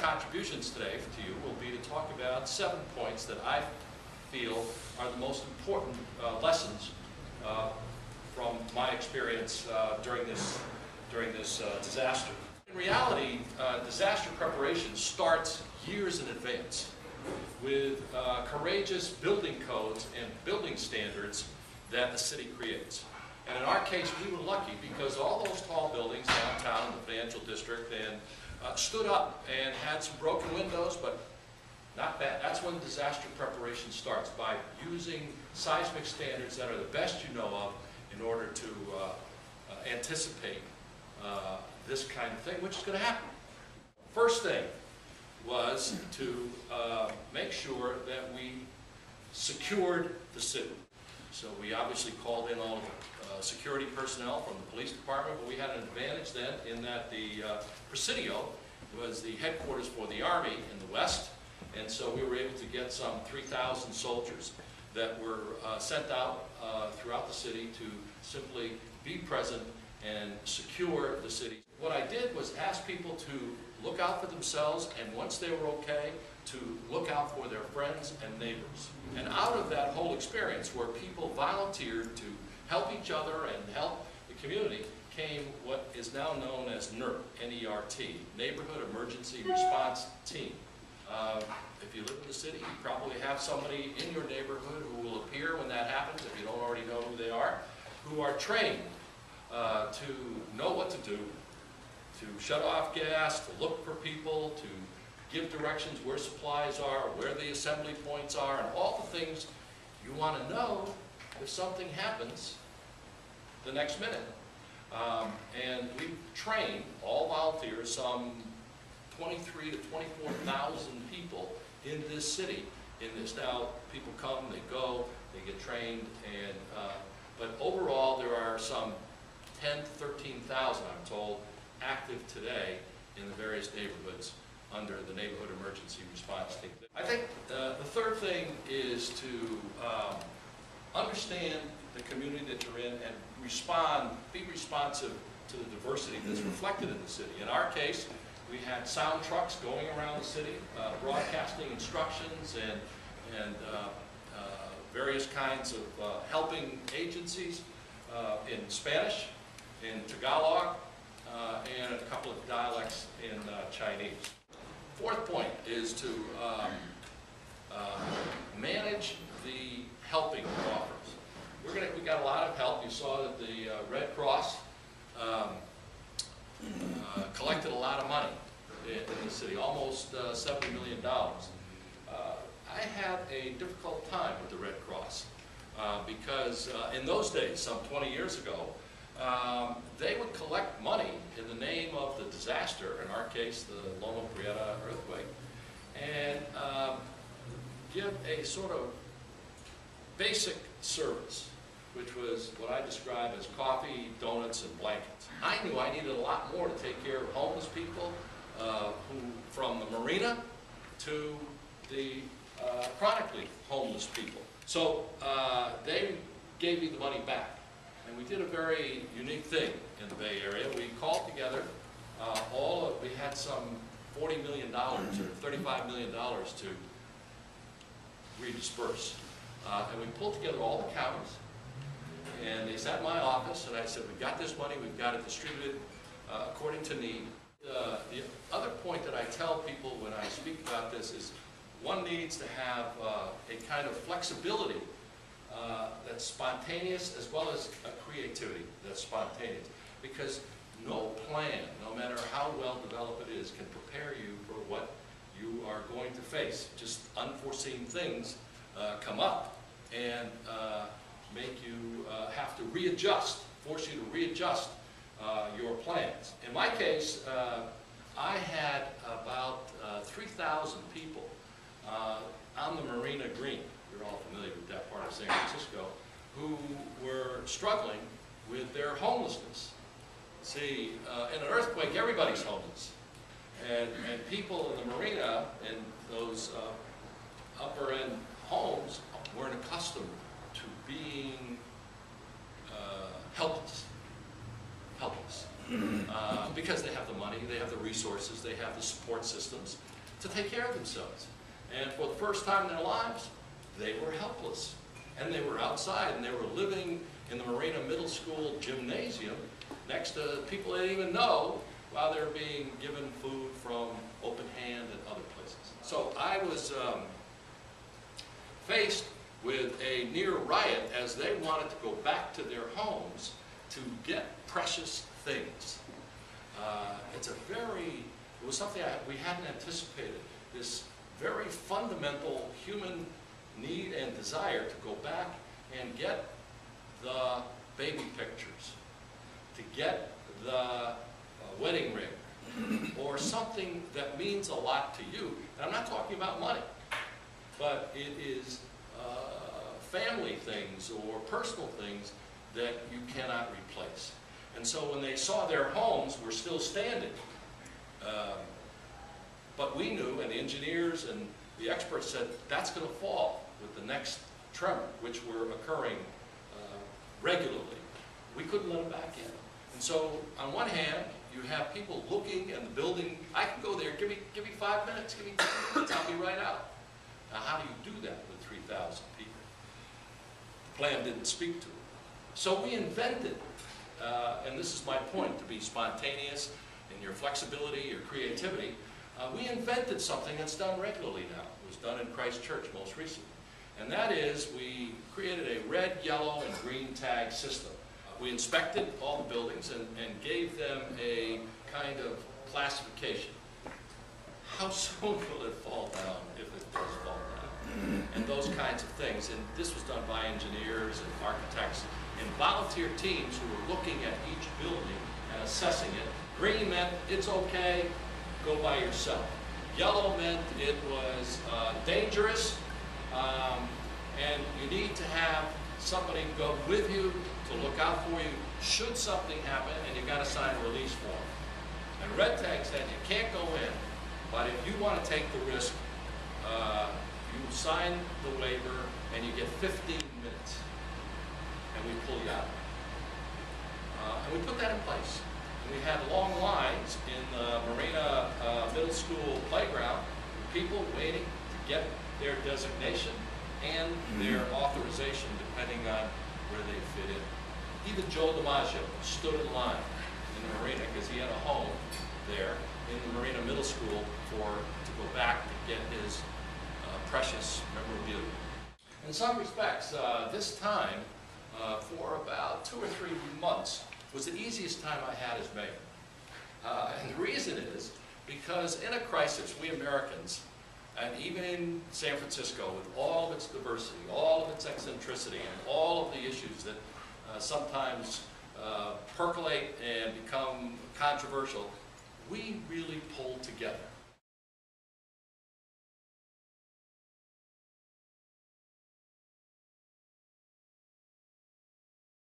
contributions today to you will be to talk about 7 points that I feel are the most important lessons from my experience during this disaster. In reality, disaster preparation starts years in advance with courageous building codes and building standards that the city creates. And in our case, we were lucky because all those tall buildings downtown in the financial district and stood up and had some broken windows, but not bad. That's when disaster preparation starts, by using seismic standards that are the best you know of in order to anticipate this kind of thing, which is going to happen. First thing was to make sure that we secured the city. So we obviously called in all of the security personnel from the police department, but we had an advantage then in that the Presidio was the headquarters for the Army in the West, and so we were able to get some 3,000 soldiers that were sent out throughout the city to simply be present and secure the city. What I did was ask people to look out for themselves, and once they were okay, to look out for their friends and neighbors. And out of that whole experience, where people volunteered to help each other and help the community, came what is now known as NERT, N-E-R-T, Neighborhood Emergency Response Team. If you live in the city, you probably have somebody in your neighborhood who will appear when that happens, if you don't already know who they are, who are trained to know what to do, to shut off gas, to look for people, to give directions where supplies are, where the assembly points are, and all the things you want to know if something happens the next minute. And we've trained, all volunteers, some 23 to 24,000 people in this city in this. Now, people come, they go, they get trained, and but overall there are some 10 to 13,000, I'm told, active today in the various neighborhoods under the Neighborhood Emergency Response Team. I think the third thing is to understand the community that you're in and be responsive to the diversity that's reflected in the city. In our case, we had sound trucks going around the city, broadcasting instructions and various kinds of helping agencies in Spanish, in Tagalog, and a couple of dialects in Chinese. Fourth point is to manage the helping offers. We got a lot of help. You saw that the Red Cross collected a lot of money in the city, almost $70 million. I had a difficult time with the Red Cross because in those days, some 20 years ago, they would collect money in the name of the disaster, in our case the Loma Prieta earthquake, and give a sort of basic service, which was what I describe as coffee, donuts, and blankets. I knew I needed a lot more to take care of homeless people, from the marina to the chronically homeless people. So they gave me the money back. And we did a very unique thing in the Bay Area. We called together we had some $40 million or $35 million to redisperse. And we pulled together all the counties, and they sat in my office, and I said, we've got this money, we've got it distributed according to need. The other point that I tell people when I speak about this is one needs to have a kind of flexibility that's spontaneous, as well as a creativity that's spontaneous, because no plan, no matter how well developed it is, can prepare you for what you are going to face. Just unforeseen things come up and make you have to readjust, force you to readjust your plans. In my case, I had about 3,000 people on the Marina Green. You're all familiar with that part of San Francisco, who were struggling with their homelessness. See, in an earthquake, everybody's homeless. And people in the marina and those upper-end homes weren't accustomed to being helpless. because they have the money, they have the resources, they have the support systems to take care of themselves. And for the first time in their lives, they were helpless. And they were outside, and they were living in the Marina Middle School gymnasium next to people they didn't even know, while they're being given food from Open Hand and other places. So I was faced with a near riot as they wanted to go back to their homes to get precious things. It was something we hadn't anticipated, this very fundamental human need and desire to go back and get the baby pictures, to get the wedding ring, or something that means a lot to you. And I'm not talking about money, but it is family things or personal things that you cannot replace. And so when they saw their homes were still standing, but we knew, and the engineers and the experts said, that's going to fall with the next tremor, which were occurring regularly. We couldn't let them back in. And so on one hand, you have people looking, and the building, I can go there, give me 5 minutes, give me 10 minutes, I'll be right out. Now how do you do that with 3,000 people? The plan didn't speak to it. So we invented, and this is my point, to be spontaneous in your flexibility, your creativity. We invented something that's done regularly now. It was done in Christ Church most recently. And that is, we created a red, yellow, and green tag system. We inspected all the buildings and gave them a kind of classification. How soon will it fall down if it does fall down? And those kinds of things. And this was done by engineers and architects and volunteer teams who were looking at each building and assessing it. Green meant it's okay, go by yourself. Yellow meant it was dangerous, and you need to have somebody go with you to look out for you should something happen, and you got to sign a release form. And red tag said you can't go in, but if you want to take the risk, you sign the waiver and you get 15 minutes, and we pull you out. And we put that in place. And we had long lines in the Marina Middle School playground, with people waiting to get their designation and their authorization, depending on where they fit in. Even Joe DiMaggio stood in line in the Marina because he had a home there in the Marina Middle School to go back to get his precious memorabilia. In some respects, this time, for about 2 or 3 months, was the easiest time I had as mayor. And the reason is because in a crisis, we Americans, and even in San Francisco, with all of its diversity, all of its eccentricity, and all of the issues that sometimes percolate and become controversial, we really pulled together.